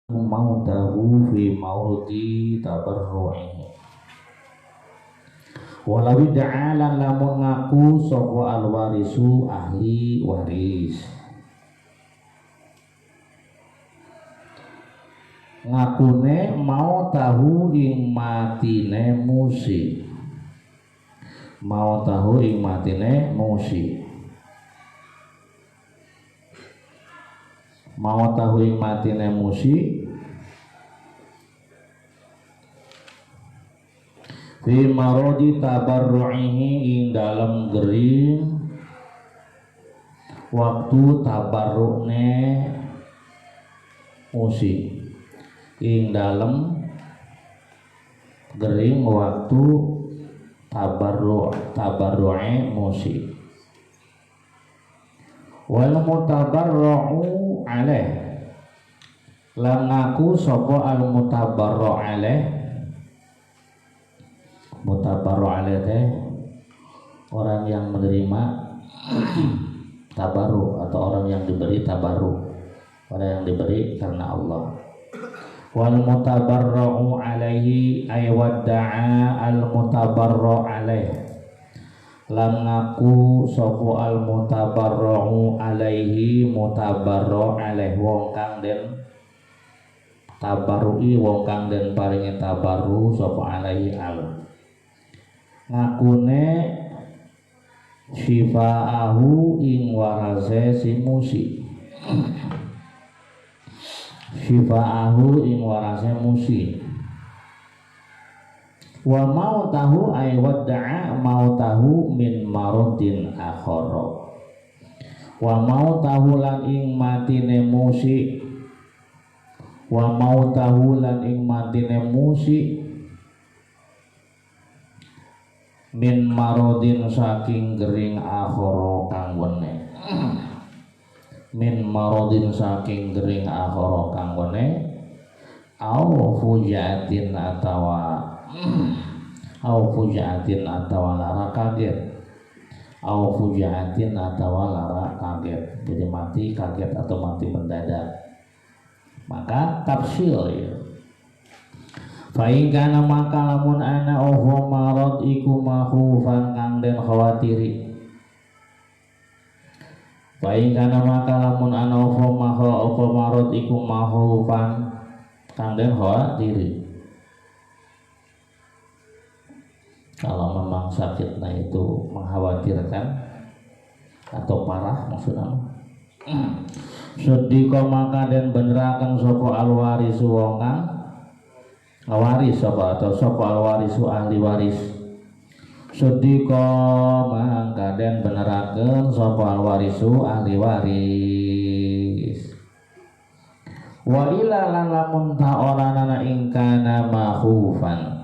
mautahu fi maudi tabarru'ihi walawi da'alan lamun ngaku sapa alwarisu ahli waris ngakune mau tahu ing matine musi mau tahu ing matine musi mau tahu ing matine musi fi marodi tabarru'ihi ing dalam gering waktu tabarrukne musi ing dalam gering waktu tabarru'e musi wal mutabarra'u alaih lan ngaku sapa al mutabarra' alaih mutabarra' alaih teh orang yang menerima tabarru atau orang yang diberi tabarru, orang yang diberi karena Allah. Wal mutabarra'u alaihi ay wadda'a al mutabarra' alaih lan ngaku sapa al mutabarra'u alaihi mutabarra' alaih wong kang den tabarru'i wong kang den paringi tabarru sapa alaihi al ngakune syifa'ahu ing warase si musi syifa'ahu ing warase musi wa mau tahu ay wadda'a mau tahu min maradin akhara wa mau tahu lan ing matine musi wa mau tahu lan ing matine musi min maradin saking gering akhara kang wene min maradin saking gering akhara kang wene au fujatin atawa lara kaget au fujatin atawa lara kaget jadi mati kaget atau mati mendadak maka tafsil ya faingkana maka lamun ana oho marad iku makhufan kang den khawatiri faingkana maka lamun ana oho marad iku makhufan kang den khawatiri kalau memang sakitnya itu mengkhawatirkan atau parah maksudnya sedika maka den beneraken sapa alwarisu wong kang waris sapa atau sapa alwarisu ahli waris sedika maka den beneraken sapa alwarisu ahli waris wa ila lan lamun ta orana ing kana makhufan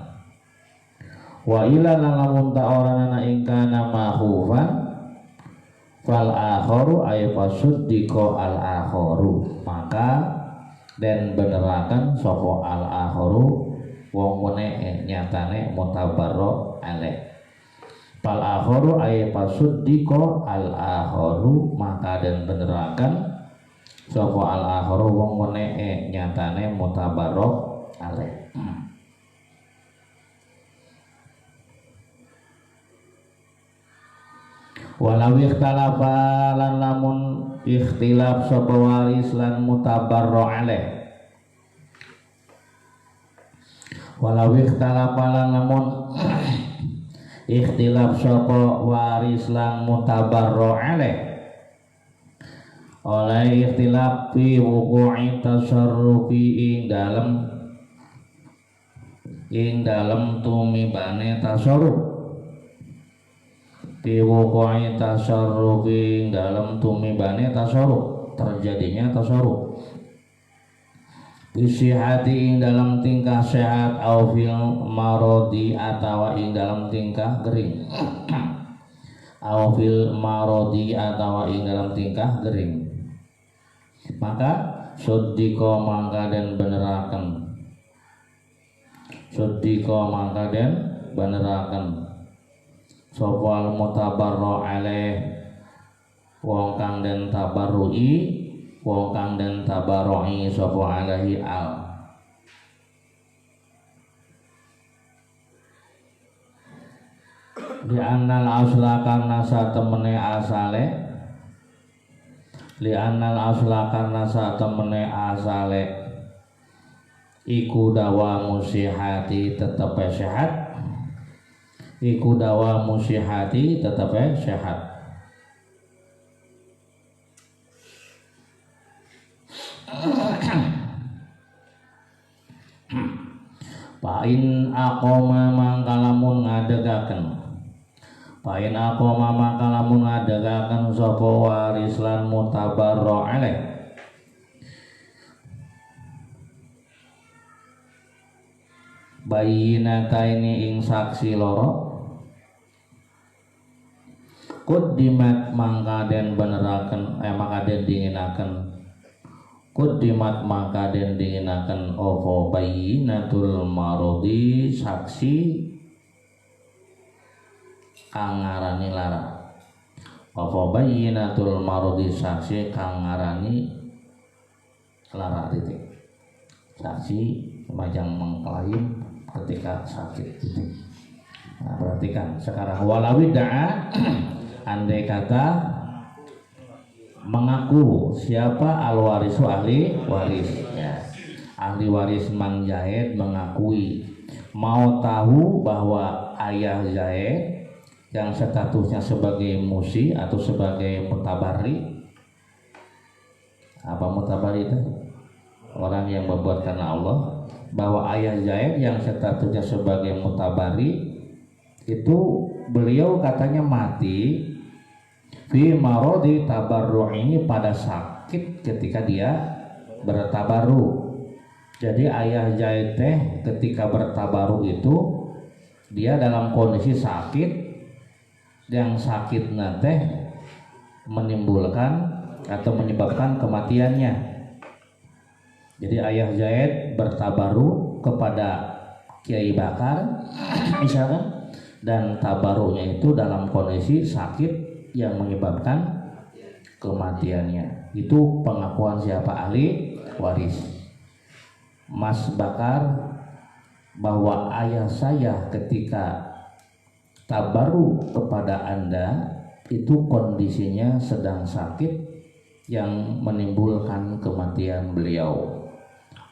wa ila lan lamun ta orana ing kana makhufan fal akharu ay fasuddiqa al akharu maka den beneraken sapa al akharu wong mene nyatane mutabarra alaih fal akharu ay fasuddiqa al akharu maka den beneraken sapa al akharu wong mene nyatane mutabarra alaih walau ikhtalafa lan lamun ikhtilaf sapa waris lan mutabarra alaih walau ikhtalafa lan lamun ikhtilaf sapa waris lan mutabarra alaih oleh ikhtilaf fi wuqu'i tasarrufi ing dalem tumibane tasarruf diwuku'i tasarrufi dalam tumibane tasarruf terjadinya tasarruf bisihati ing dalam tingkah sehat au fil marodi atawa ing dalam tingkah gering au fil marodi atawa ing dalam tingkah gering maka suddiko mangka den beneraken sapa al mutabarra alaih wong kang den tabarrui wong kang den tabaroi sapa alaihi al di annal asla karna satemene asale li annal asla karna satemene asale iku dawa musihati tetep sehat iku dawa musihati tetep sehat pain aqoma mangkalamun ngadegaken pain aqoma mangkalamun ngadegaken sapa waris lan mutabarro alaih bayinata ini ing saksi loro kudimat mangka den beneraken maka den dinginaken kudimat maka den dinginaken apa bayinatul marodi saksi kang ngarani lara apa bayinatul marodi saksi kang ngarani lara titik saksi semacam mengklaim ketika sakit titik. Nah, perhatikan sekarang walawi da'a andai kata mengaku siapa al-warisu ahli waris ya. Ahli waris Mang Zaid mengakui mau tahu bahwa ayah Zaid yang statusnya sebagai musi atau sebagai mutabari. Apa mutabari itu? Orang yang berbuat karena Allah. Bahwa ayah Zaid yang statusnya sebagai mutabari itu beliau katanya mati fi marodi tabarru'i pada sakit ketika dia bertabaru. Jadi ayah Zaid teh ketika bertabaru itu dia dalam kondisi sakit yang sakit teh menimbulkan atau menyebabkan kematiannya. Jadi ayah Zaid bertabaru kepada Kiai Bakar misalkan dan tabarunya itu dalam kondisi sakit yang menyebabkan kematiannya. Itu pengakuan siapa ahli waris. Mas Bakar bahwa ayah saya ketika tabaru kepada Anda itu kondisinya sedang sakit yang menimbulkan kematian beliau.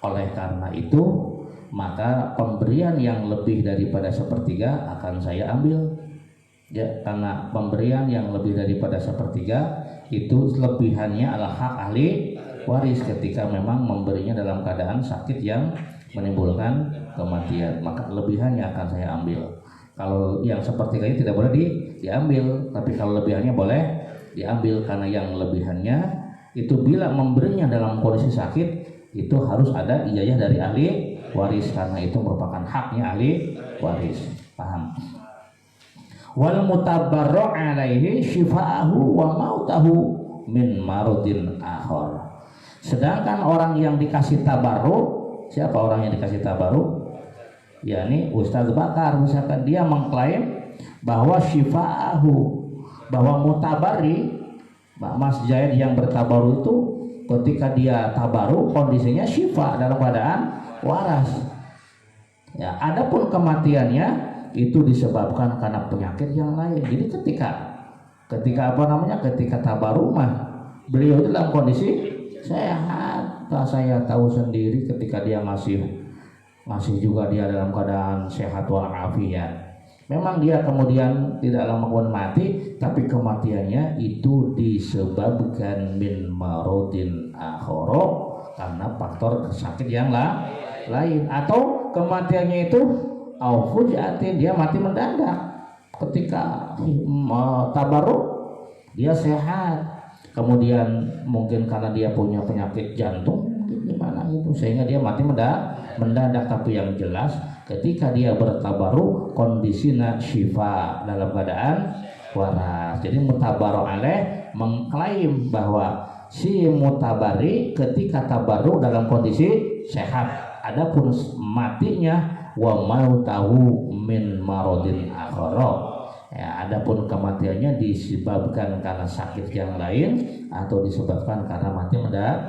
Oleh karena itu maka pemberian yang lebih daripada sepertiga akan saya ambil ya, karena pemberian yang lebih daripada sepertiga itu lebihannya adalah hak ahli waris ketika memang memberinya dalam keadaan sakit yang menimbulkan kematian, maka lebihannya akan saya ambil. Kalau yang sepertiganya tidak boleh diambil, tapi kalau lebihannya boleh diambil, karena yang lebihannya itu bila memberinya dalam kondisi sakit itu harus ada ijazah dari ahli waris, karena itu merupakan haknya ahli waris. Paham? Wal mutabarro alaihi syifa'ahu wa mautahu min maradin akhar. Sedangkan orang yang dikasih tabarruk, siapa orang yang dikasih tabarruk? Yakni Ustaz Bakar, misalkan dia mengklaim bahwa syifa'ahu, bahwa mutabari Mas Zaid yang bertabaru itu ketika dia tabaru kondisinya syifa dalam keadaan waras. Ya, adapun kematiannya itu disebabkan karena penyakit yang lain. Jadi ketika tabaru mah beliau itu dalam kondisi sehat. Saya tahu sendiri ketika dia masih juga dia dalam keadaan sehat walafiat. Memang dia kemudian tidak lama kemudian mati, tapi kematiannya itu disebabkan min maradin akhara, karena faktor sakit yang lain, atau kematiannya itu au fujatin, dia mati mendadak ketika tabarruk dia sehat, kemudian mungkin karena dia punya penyakit jantung gimana gitu sehingga dia mati mendadak. Tapi yang jelas ketika dia bertabaru kondisinya syifa dalam keadaan waras. Jadi mutabaru alaih mengklaim bahwa si mutabari ketika tabaru dalam kondisi sehat, adapun matinya wa mautahu min maradin akhara, Ya, adapun kematiannya disebabkan karena sakit yang lain atau disebabkan karena mati mendadak.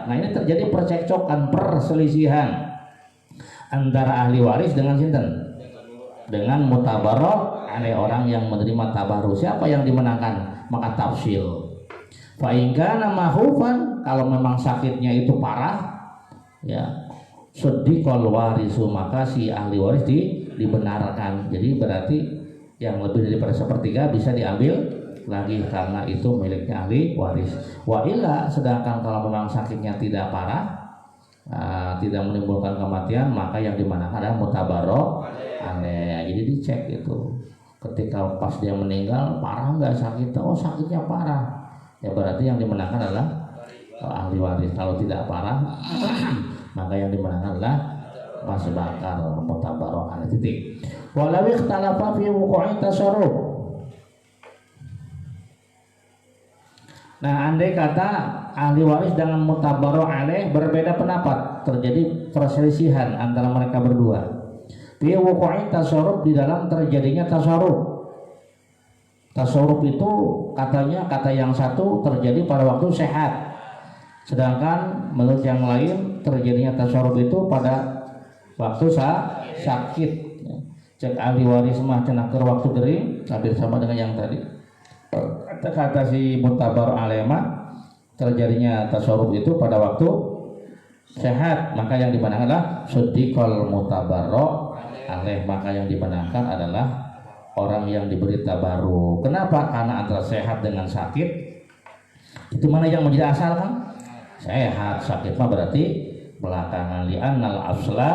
Nah, ini terjadi percekcokan, perselisihan antara ahli waris dengan sinten? Dengan mutabarro, ada orang yang menerima tabaru. Siapa yang dimenangkan? Maka tafsil. Fa in kana mahufan, kalau memang sakitnya itu parah, ya, sadiqal warisu, maka si ahli waris dibenarkan. Jadi berarti yang lebih daripada sepertiga bisa diambil lagi karena itu miliknya ahli waris. Wa illa, sedangkan kalau memang sakitnya tidak parah, tidak menimbulkan kematian, maka yang dimanfaatkan adalah mutabarro aneh. Jadi dicek itu ketika pas dia meninggal parah nggak sakitnya, oh sakitnya parah, ya berarti yang dimenangkan adalah ahli waris. Kalau tidak parah maka yang dimenangkan adalah masih bakar mutabarro aneh. Titik. Walau ikhtalafa fi wuqu'i tasarruf. Nah, andai kata ahli waris dengan mutabarro alaih berbeda pendapat, terjadi perselisihan antara mereka berdua. Fi wuqu'i tasarruf, di dalam terjadinya tasarruf. Tasarruf itu katanya kata yang satu terjadi pada waktu sehat, sedangkan menurut yang lain terjadinya tasarruf itu pada waktu sakit. Cek ahli waris mah cenah keur waktu gering, hampir sama dengan yang tadi. Kata si mutabar alema terjadinya tasarruf itu pada waktu sehat, maka yang dibenarkan adalah sadiqal mutabarro alaih, maka yang dibenarkan adalah orang yang diberi tabaru. Kenapa? Karena antara sehat dengan sakit itu mana yang menjadi asal kan? Sehat, sakit mah berarti belakangan. Li'annal asla,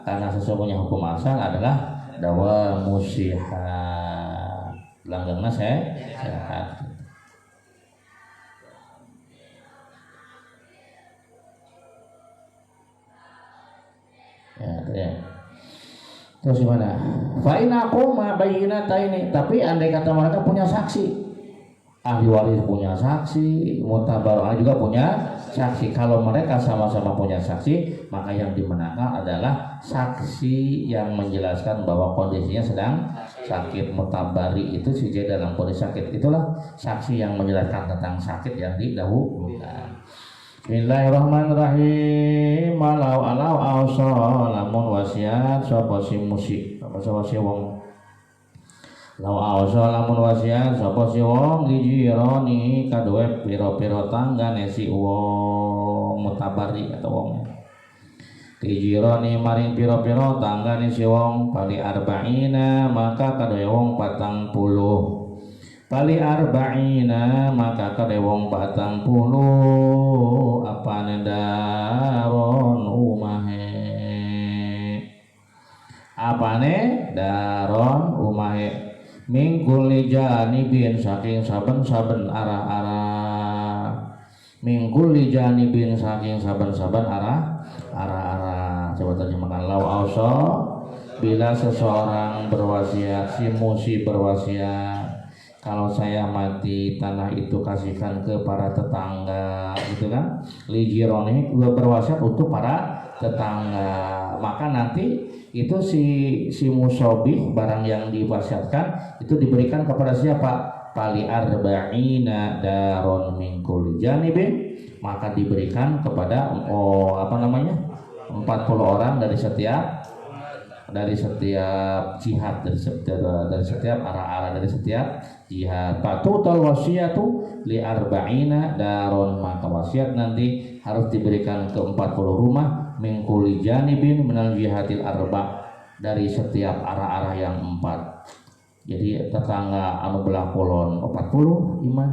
karena sesungguhnya hukum asal adalah dawa musihat, langgengna sehat. Ya. Terus gimana? Fa in aquma bayyinataini, tapi andai kata mereka punya saksi, ahli waris punya saksi, mutabarro juga punya saksi. Kalau mereka sama-sama punya saksi, maka yang dimenangkan adalah saksi yang menjelaskan bahwa kondisinya sedang sakit. Mutabari itu sejak dalam kondisi sakit, itulah saksi yang menjelaskan tentang sakit yang didahulukan. Bismillahirrahmanirrahim. Walau lamun wasiat sapa si musik, sapa si wong. Lau awsa lamun wasiat sapa si wong lijironi kaduwe pira-pira tanggane si wong mutabari atau wong. Lijironi maring pira-pira tanggane si wong kali arba'ina, maka kaduwe wong 40. Kali arba'ina, maka kaduwe wong 40 apane daron umahe. Apane daron umahe mingkuli janibin, saking saben-saben arah-arah. Mingkuli janibin, saking saben-saben arah-arah. Coba terjemahkan. Lau auso, bila seseorang berwasiat, si musi berwasiat, kalau saya mati tanah itu kasihkan ke para tetangga, gitu kan? Lijironi berwasiat untuk para tetangga, maka nanti itu si musobih barang yang diwasiatkan itu diberikan kepada siapa? Kali arba'ina daron min kulli janibin, maka diberikan kepada 40 orang dari setiap jihad, dari setiap arah-arah, dari setiap jihad. Patutal wasiatu li arba'ina daron, maka wasiat nanti harus diberikan ke 40 rumah min kulli janibin minal jihadil arba', dari setiap arah-arah yang 4. Jadi tetangga anu belah kulon 40 imah,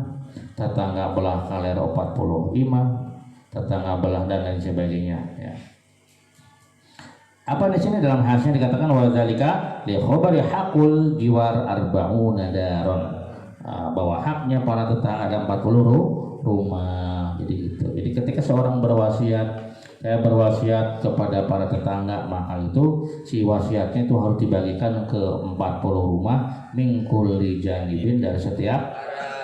tetangga belah kaler 40 imah, tetangga belah dan lain sebagainya, ya. Apa di sini dalam hadisnya dikatakan wadzalika li khabari haqul jiwar arba'una daron, bahwa haknya para tetangga ada 40 rumah. Jadi gitu. Jadi ketika seorang berwasiat, saya berwasiat kepada para tetangga, maka itu si wasiatnya itu harus dibagikan ke 40 rumah min kulli janibin, dari setiap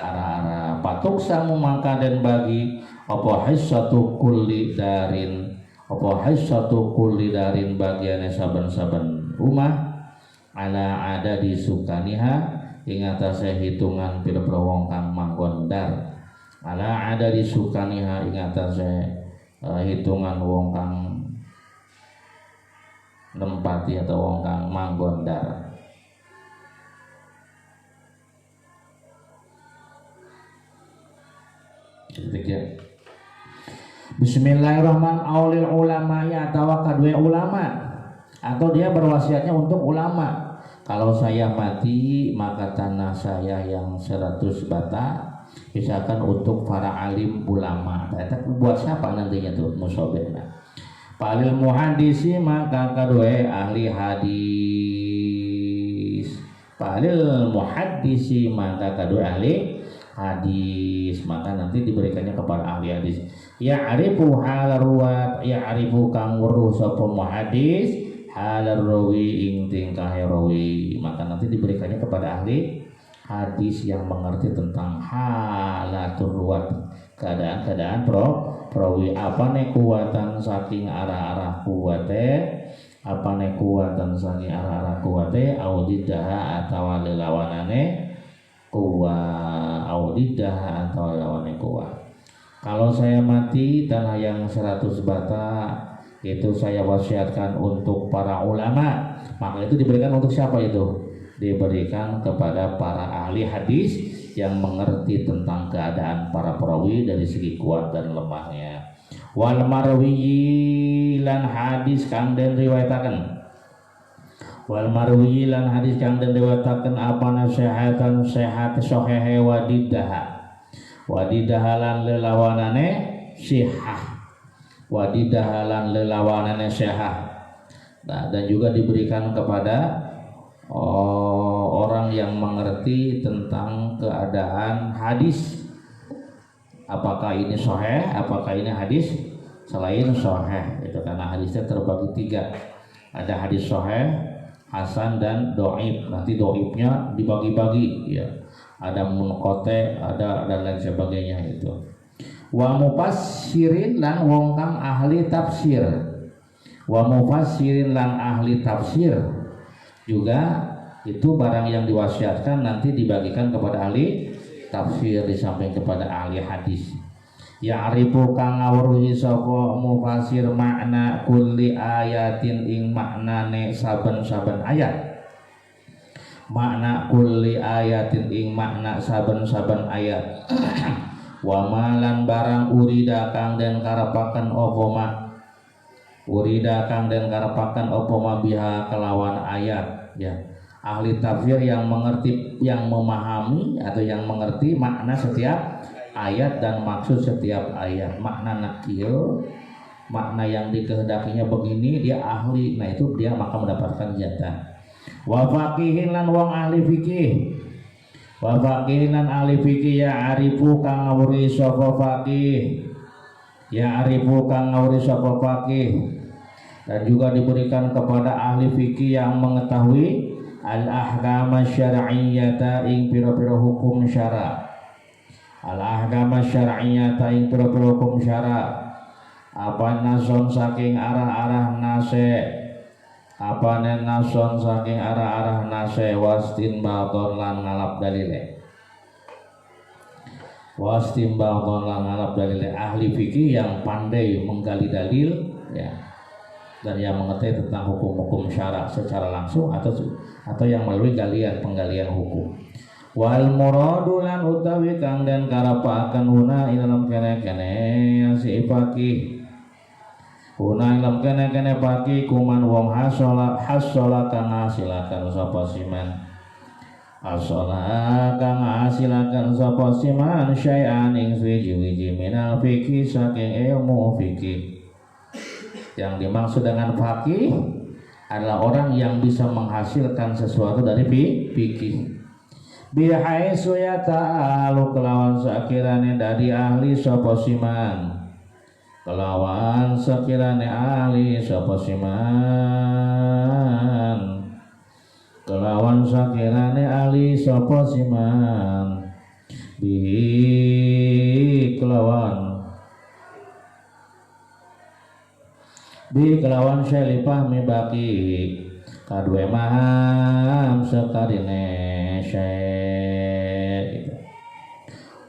arah-arah. Patuk samu mangka dan bagi apa hissatu kulli darin, apa hissatu kulli darin, bagiannya saben-saben rumah ala ada di sukaniha, ing atase hitungan pira-pira wong kang manggon dar ala ada disukaniha ing atase hitungan wong kang nempati atau wong kang manggon dar. Bismillahirrahmanirrahim. Aulil ulama ya atau kadue ulama atau dia berwasiatnya untuk ulama. Kalau saya mati maka tanah saya yang 100 bata misalkan untuk para alim ulama. Eta buat siapa nantinya tuh musobena. Palil muhadisi maka kadue ahli hadis. Palil muhadisi maka kadue ahli hadis, maka nanti diberikannya kepada ahli hadis. Ya arifu hal ruwat, ya arifu kang weruh sapa muhadis hal rawi ing tingkah rawi, maka nanti diberikannya kepada ahli hadis yang mengerti tentang halatul ruwat, keadaan-keadaan perawi. Apa ne kuatan saking arah-arah kuwate, apa ne kuatan saking arah-arah kuwate audidah atau lelawanane kuwa audidah atau lawanane kuwa. Kalau saya mati tanah yang 100 bata itu saya wasiatkan untuk para ulama, maka itu diberikan untuk siapa itu? Diberikan kepada para ahli hadis yang mengerti tentang keadaan para perawi dari segi kuat dan lemahnya. Wal marwi lan hadis kang den riwayataken. Wal marwi lan hadis kang den riwayataken apa nasihatan sehat sahih wadidahalan lelawanane sihah, wadidahalan lelawanane sihah. Nah, dan juga diberikan kepada orang yang mengerti tentang keadaan hadis, apakah ini sahih, apakah ini hadis selain sahih. Itu karena hadisnya terbagi 3, ada hadis sahih, hasan dan doib. Nanti doibnya dibagi-bagi ya, ada munqati, ada dan lain sebagainya itu. Wa mufassirin lan wong kang ahli tafsir, wa mufassirin lan ahli tafsir juga itu barang yang diwasiatkan nanti dibagikan kepada ahli tafsir di samping kepada ahli hadis. Ya arifu kang ngawruhi sapa mufassir makna kulli ayatin ing maknane saben-saben ayat. Makna kulli ayatin ing makna saben-saben ayat. Wa malan barang urida kang den karepaken apa ma, urida kang den karepaken apa ma biha kelawan ayat ya. Ahli tafsir yang mengerti, yang memahami atau yang mengerti makna setiap ayat dan maksud setiap ayat. Makna nakil, makna yang dikehendakinya begini, dia ahli, nah itu dia maka mendapatkan jatah. Wa faqihin lan wong ahli fikih, wa faqihin lan ahli fikih ya arifu kang ngawuri sapa faqih, ya arifu kang ngawuri sapa faqih. Dan juga diberikan kepada ahli fikih yang mengetahui al-ahkam syar'iyyata ing pira-pira hukum syara. Al-ahkam syar'iyyata ing pira-pira hukum syara. Apa nason saking arah-arah nase, apa nason saking arah-arah nase wastinbaton lan ngalap dalile. Wastinbaton lan ngalap dalile, ahli fikih yang pandai menggali dalil ya, dan yang mengerti tentang hukum-hukum syara secara langsung atau yang melalui penggalian hukum. Wal muradu lan utawi kang den karepaken huna dalam kene-kene si faqih. Huna dalam kene-kene faqih kuman wong hasala kang ngasilaken sapa siman. Hasala kang ngasilaken sapa siman syai'an ing suwi-wiji minal fikih saking ilmu fikih. Yang dimaksud dengan faqih adalah orang yang bisa menghasilkan sesuatu dari fikih. Bihaitsu yata'alu kelawan sakirane dari ahli sapa siman, kelawan sakirane ahli sapa siman, kelawan sakirane ahli sapa siman, bi kelawan syalifah mibaki kadue maham sakarine syekh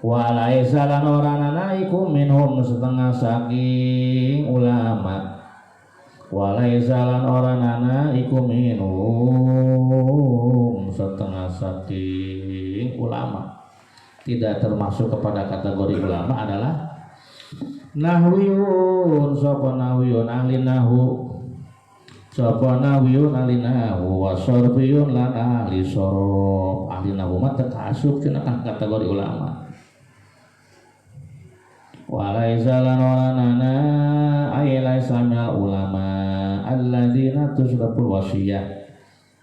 walaisa lan oranana iku minhum setengah saking ulama walaisa lan oranana iku minhum setengah saking ulama tidak termasuk kepada kategori ulama adalah nahwiyun sapa nahwiyun ahli nahwu sapa nahwiyun ahli nahwu wa sarfiyun lan ahli sarf ahli nahwu mah terkasub cenah kategori ulama walaisa lan oranana ay laisa ulama alladzina tusraful wasiyah.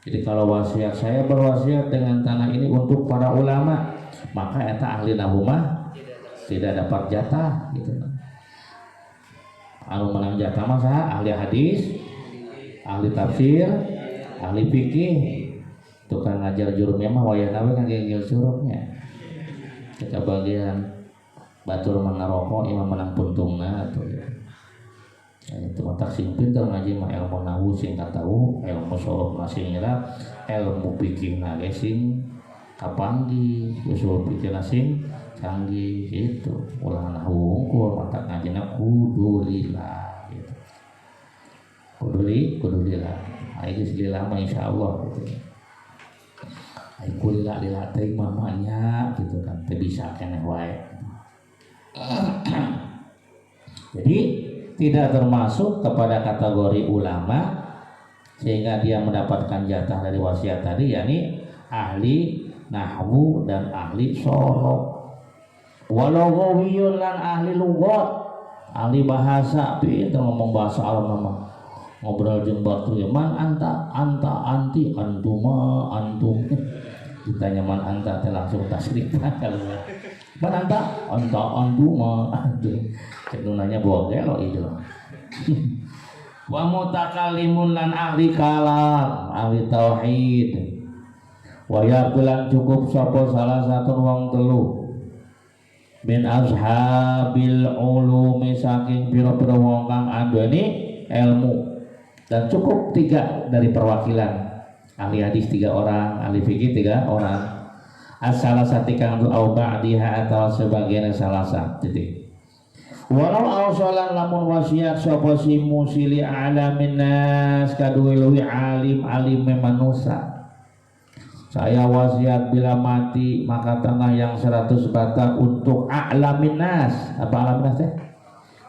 Jadi kalau wasiat saya berwasiat dengan tanah ini untuk para ulama maka eta ahli nahwu mah tidak dapat jatah gitu. Anu menang jatah mah saha ahli hadis ahli tafsir, ahli fikih, tukang ngajar jurumnya mah wayahna we ngagegel curugnya. Kita bagian batur mengaroko imam menang puntungna atuh ya. Itu mah taksim pinter ngaji mah ilmu nahwu sing tahu, ilmu sorof masing ngira, ilmu fikihna ge sing kapanggih, usul fikihna sing canggih itu. Ulah nahwu unggul mata ngajina kudu lillah. Kudu lillah. Ayo lillah mah insyaallah gitu. Ayo lillah teh mamanya gitu kan teu bisa keneh wae. Jadi tidak termasuk kepada kategori ulama sehingga dia mendapatkan jatah dari wasiat tadi yakni ahli nahwu dan ahli sorof. Walau gawiyun lan ahli lugat, ahli bahasa, pinter ngomong bahasa Arab nama. Ngobrol jeung batu ya man anta anti antuma antum ditanya man anta teh langsung tasrif kalau man anta antuma antum cenunanya bawa gelo itu wa mutakallimun lan ahli kalam ahli tauhid wa yaqulan cukup sapa salah satu wong telu min azhabil ulumi saking pira-pira wong kang andeni ilmu dan cukup 3 dari perwakilan ahli hadis 3 orang, ahli fikih 3 orang. Asal satikang au ba'diha atau sebagian salasa titik. Walau ausalan lamun wasiat sapa si musili alamin nas kaduwe alim manusia. Saya wasiat bila mati maka tanah yang 100 batang untuk alamin nas. Apa alamin nas teh?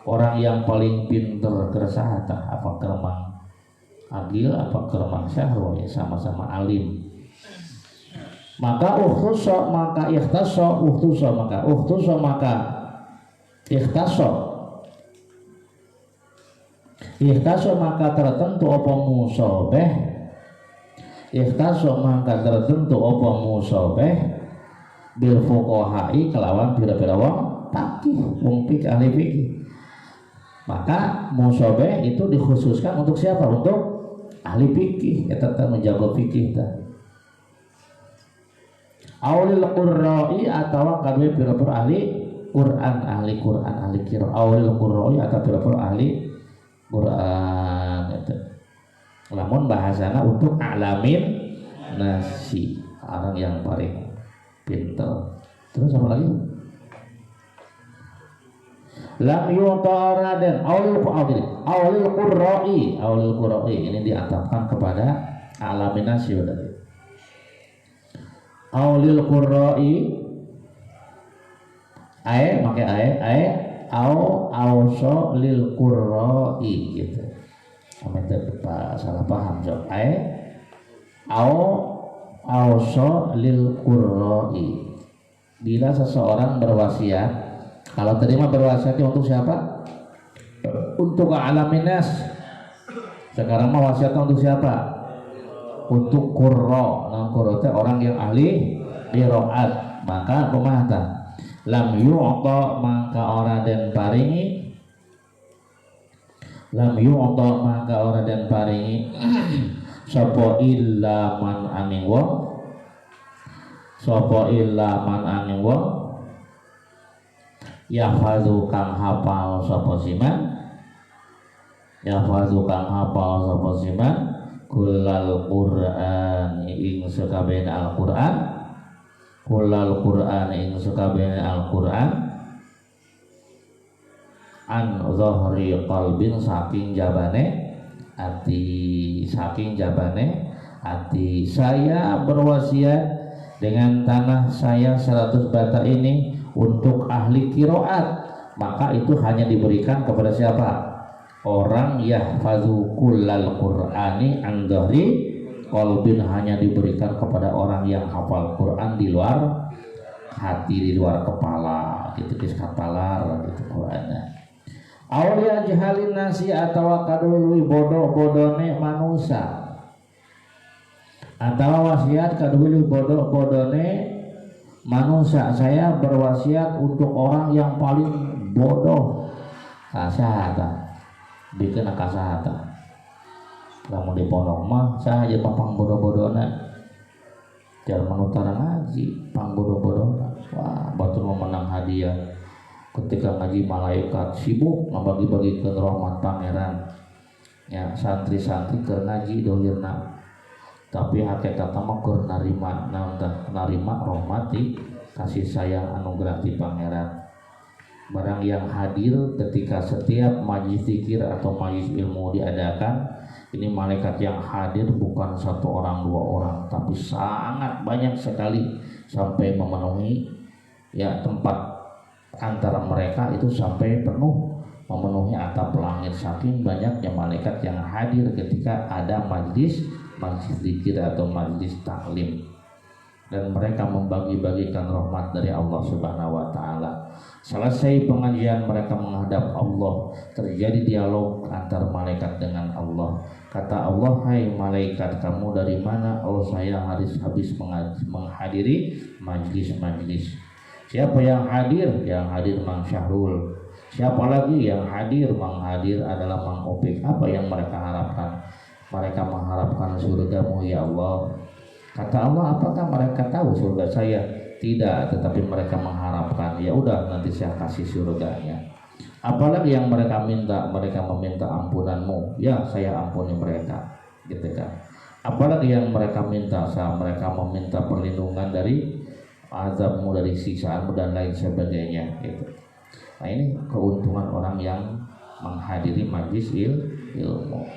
Orang yang paling pinter kersahata apa keremang agil apa keremang syahro ya sama-sama alim. Maka ukhtusa maka ikhtaso ukhtusa maka ukhtusa maka ikhtaso maka tertentu apa musabeh ikhtaso maka tertentu apa musabeh bil fuqaha'i kelawan pira-pira wong fakih wong fikih ahli fikih. Maka musabeh itu dikhususkan untuk siapa? Untuk ahli fikih ya tetap menjaga fikih ta. Aulil qurra'i atau kadwe pira-pira ahli Quran ahli qira aulil qurra'i atau pira-pira ahli Quran itu. Lamun bahasana untuk alamin nasi orang yang paling pintar. Terus apa lagi? Lam yutara dan aulil qurra'i ini diatapkan kepada alamin nasi tadi. Aulil qurra'i auso lil qurra'i gitu. Amin Pak salah paham jawab auso lil qurra'i. Bila seseorang berwasiat, kalau terima berwasiatnya untuk siapa? Untuk alamin nas. Sekarang mah wasiatnya untuk siapa? Untuk qurra. Nah, qurra itu orang yang ahli qiraat. Maka kumaha ta? Lam yu'ta maka ora den paringi. Lam yu'ta maka ora den paringi sapa illa man aning wong. Sapa illa man aning wong yahfazu kang hafal sapa siman. Yahfazu kang hafal sapa siman kullal Qur'an ing sakabehna Al-Qur'an, kullal Qur'an ing sakabehna Al-Qur'an, an zahri qalbin saking jabane ati, saking jabane ati. Saya berwasiat dengan tanah saya 100 bata ini untuk ahli qiraat, maka itu hanya diberikan kepada siapa? Orang yahfazu kullal Qur'ani an dhahri qalbin, hanya diberikan kepada orang yang hafal Quran di luar hati, di luar kepala, gitu kis kapalar gitu Qur'annya. Aulia jahalin nasi atawa kadului bodoh-bodone manusia, atau wasiat kadului bodoh-bodone manusia. Saya berwasiat untuk orang yang paling bodoh kasata, bikin kasata. Lamun di pondok mah saja papang bodoh-bodohna, jalan utara ngaji pang bodoh-bodohna. Wah, batur memenang hadiah. Ketika ngaji malaikat sibuk ngabagi-bagikan rahmat pangeran. Ya, santri-santri keur ngaji dohirna. Tapi hakikat mah keur narima rahmati kasih sayang anugerah ti pangeran. Barang yang hadir ketika setiap majlis zikir atau majlis ilmu diadakan, ini malaikat yang hadir bukan 1 orang 2 orang, tapi sangat banyak sekali sampai memenuhi ya tempat antara mereka itu sampai penuh, memenuhi atap langit, saking banyaknya malaikat yang hadir ketika ada majlis zikir atau majlis taklim. Dan mereka membagi-bagikan rahmat dari Allah Subhanahu wa taala. Selesai pengajian mereka menghadap Allah, terjadi dialog antar malaikat dengan Allah. Kata Allah, "Hai malaikat, kamu dari mana?" "Oh, saya habis menghadiri majlis-majlis." Siapa yang hadir? Yang hadir Mang Syahrul. Siapa lagi yang hadir? Menghadir adalah Mang Opik. Apa yang mereka harapkan? Mereka mengharapkan surgamu ya Allah. Kata Allah, apakah mereka tahu surga saya? Tidak, tetapi mereka mengharapkan. Ya udah, nanti saya kasih surganya. Apalagi yang mereka minta? Mereka meminta ampunanmu. Ya, saya ampuni mereka, gitu kan. Apalagi yang mereka minta? Mereka meminta perlindungan dari azabmu, dari siksaanmu dan lain sebagainya, gitu. Nah, ini keuntungan orang yang menghadiri majlis ilmu.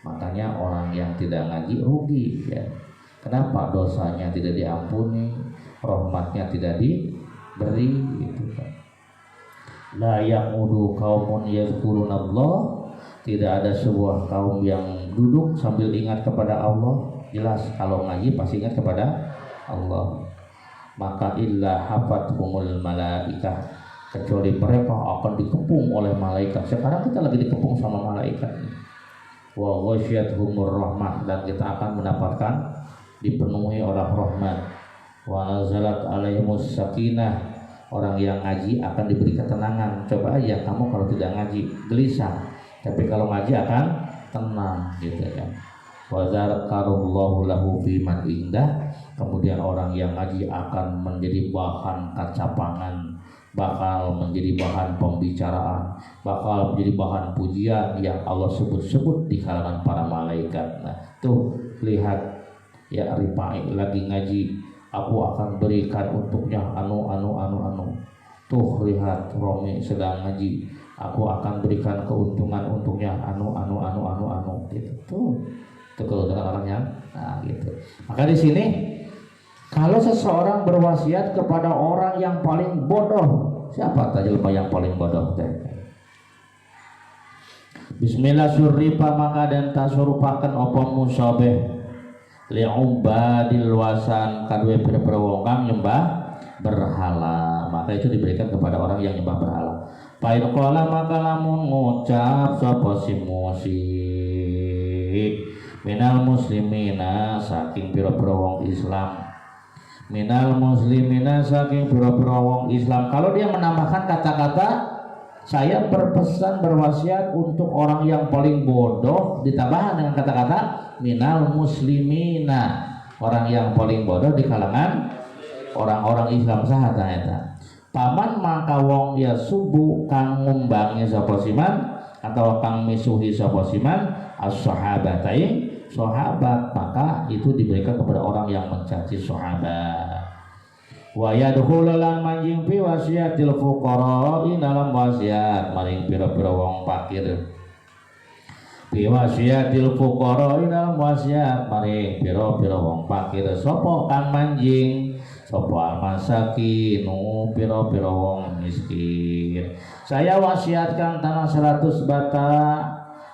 Makanya orang yang tidak ngaji rugi, ya. Kenapa? Dosanya tidak diampuni, rahmatnya tidak diberi, gitu kan. La yaqudu qaumun yazkurunallah, tidak ada sebuah kaum yang duduk sambil ingat kepada Allah. Jelas kalau ngaji pasti ingat kepada Allah. Maka illa hafathumul malaikah, kecuali mereka akan dikepung oleh malaikat. Sekarang kita lagi dikepung sama malaikat. Wa ghasyiyatuhumur rahmah, dan kita akan mendapatkan dipenuhi oleh rahmat. Wa nazalat alaihimus sakinah, orang yang ngaji akan diberi ketenangan. Coba aja kamu kalau tidak ngaji gelisah, tapi kalau ngaji akan tenang, gitu ya. Wa zakarallahu lahu fi man indah, kemudian orang yang ngaji akan menjadi bahan kacapangan, bakal menjadi bahan pembicaraan, bakal menjadi bahan pujian yang Allah sebut-sebut di kalangan para malaikat. Nah, tuh lihat ya, Rifai lagi ngaji, aku akan berikan untuknya anu. Tuh lihat Romi sedang ngaji, aku akan berikan keuntungan untuknya anu gitu. Tuh dengan orangnya. Nah, gitu. Maka di sini kalau seseorang berwasiat kepada orang yang paling bodoh, siapa tadi yang paling bodoh teh? Bismillah surripa, maka dan tasurupakan opong musabeh li'ubadil wasan, kadue pira-pira wong kang nyembah berhala, maka itu diberikan kepada orang yang nyembah berhala. Pain qala, maka lamun ngucap sapa si musyrik minal muslimina, saking pira-pira wong Islam, minal muslimina, saking pira-pira wong Islam. Kalau dia menambahkan kata-kata saya berpesan berwasiat untuk orang yang paling bodoh, ditambahkan dengan kata-kata minal muslimina, orang yang paling bodoh di kalangan orang-orang Islam sahata eta. Paman maka wong ya subuh kang ngumbangi sapa siman atau kang misuhi sapa siman as-sahabatain sahabat, maka itu diberikan kepada orang yang mencaci sahabat. Wa yadkhulu lan manjing fi wasiatil fuqara dalam wasiat maring pira-pira wong fakir. Fi wasiatil fuqara dalam wasiat maring pira-pira wong fakir sapa kang manjing sapa masakin pira-pira wong miskin. Saya wasiatkan tanah 100 bata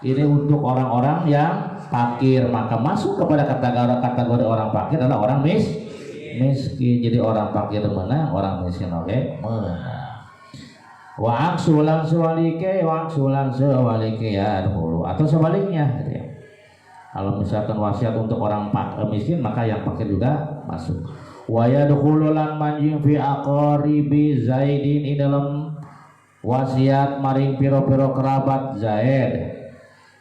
ini untuk orang-orang yang fakir, maka masuk kepada kategori orang fakir adalah orang miskin. Jadi orang fakir menang, orang miskin menang. Wa aksulan sewalike ya dulu atau sebaliknya gitu ya. Kalau misalkan wasiat untuk orang miskin, maka yang fakir juga masuk. Wa yadkhulu lan manjing fi aqaribi Zaidin di dalam wasiat maring piro-piro kerabat Zaid.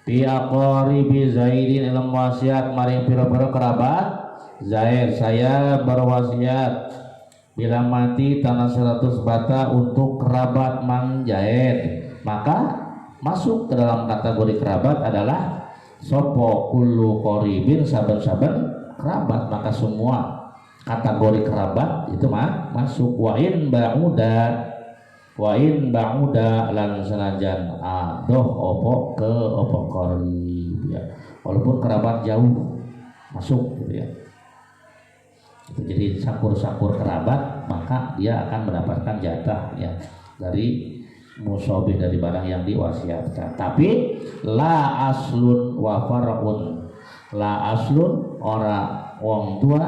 Fi aqaribi Zaidin dalam wasiat maring piro-piro kerabat Zaid, saya berwasiat bila mati tanah 100 bata untuk kerabat Mang Zaid, maka masuk ke dalam kategori kerabat adalah sopo kullu qoribin saben-saben kerabat, maka semua kategori kerabat itu masuk. Wa in ba'uda lan senajan adoh opo ke opo qorib ya, walaupun kerabat jauh masuk gitu ya. Jadi sakur-sakur kerabat, maka dia akan mendapatkan jatah ya dari musobih, dari barang yang diwasiatkan. Tapi la aslun wa far'un, la aslun ora wong tua,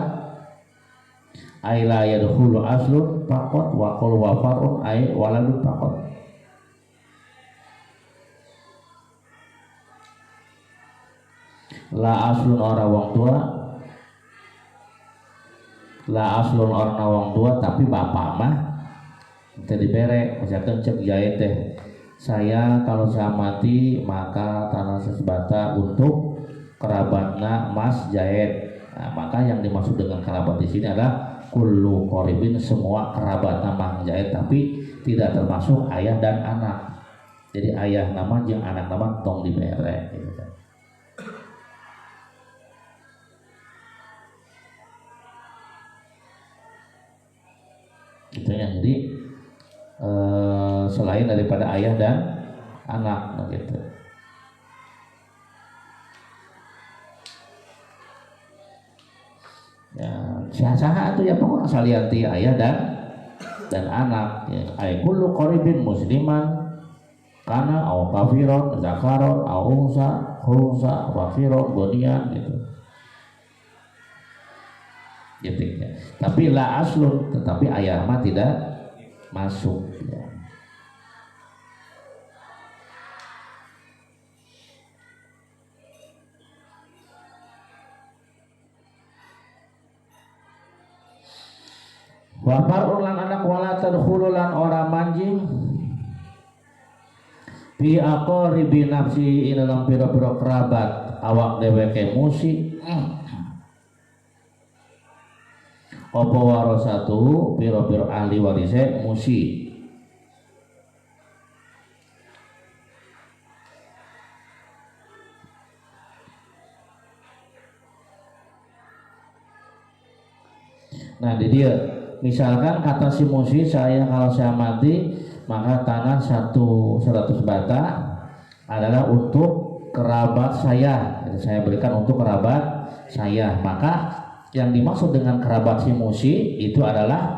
ai la yadkhulu aslun faqat wa qul wa far'un ai waladun faqat. La aslun ora wong tua, la aslun orna wong tua, tapi bapak mah jadi berek. Misalkan cek jahit teh, saya kalau saya mati maka tanah sesebata untuk kerabatnya Mas Jahit. Nah, maka yang dimaksud dengan kerabat di sini adalah kullu qoribin, semua kerabatnya Mang Jahit, tapi tidak termasuk ayah dan anak. Jadi ayah nama jeung anak nama tong diberek gitu kan. Gitu ya. Jadi selain daripada ayah dan anak gitu. Ya, sah-sah itu ya pokoknya salianti ayah dan anak ya. Ay kullu qaribin musliman kana au kafiron zakaron au unsa fakiron bonian gitu. Gitu ya. Tapi la aslun, tetapi ayah mah tidak masuk ya. Wa far'un lan anak wala tadkhulu lan ora manjing fi aqaribi nafsi dalam pira-pira kerabat awak dheweke musi. Apa warasatu pira-pira ahli warise musi. Nah di dia misalkan kata si musi, saya kalau saya mati maka tanah 100 bata adalah untuk kerabat saya. Jadi saya berikan untuk kerabat saya. Maka yang dimaksud dengan kerabat si musi itu adalah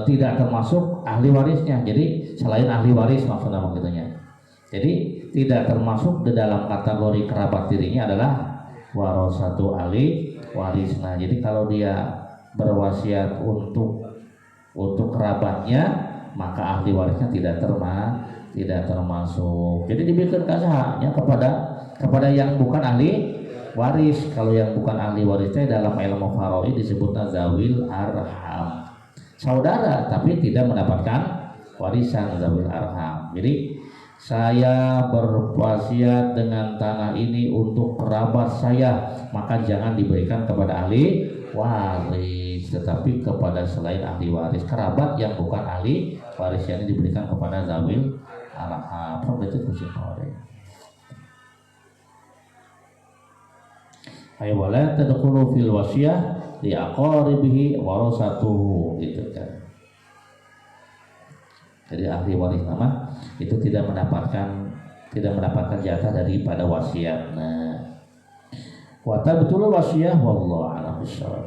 tidak termasuk ahli warisnya. Jadi selain ahli waris maksudnya begitunya. Jadi tidak termasuk di dalam kategori kerabat dirinya adalah warasatu ahli waris. Nah jadi kalau dia berwasiat untuk kerabatnya, maka ahli warisnya tidak termasuk. Jadi diberikan kasahnya kepada yang bukan ahli waris. Kalau yang bukan ahli warisnya dalam ilmu faraid disebutnya zawil arham, saudara tapi tidak mendapatkan warisan, zawil arham. Jadi saya berwasiat dengan tanah ini untuk kerabat saya, maka jangan diberikan kepada ahli waris, tetapi kepada selain ahli waris. Kerabat yang bukan ahli waris yang diberikan kepada zawil arham. Itu ay wala tadkhulu fil wasiyah li aqaribihi warasatuhu gitu kan. Jadi ahli waris nama itu tidak mendapatkan jatah daripada wasiat. Nah, wa tabtul wasiyah wallahu a'lam bishawab.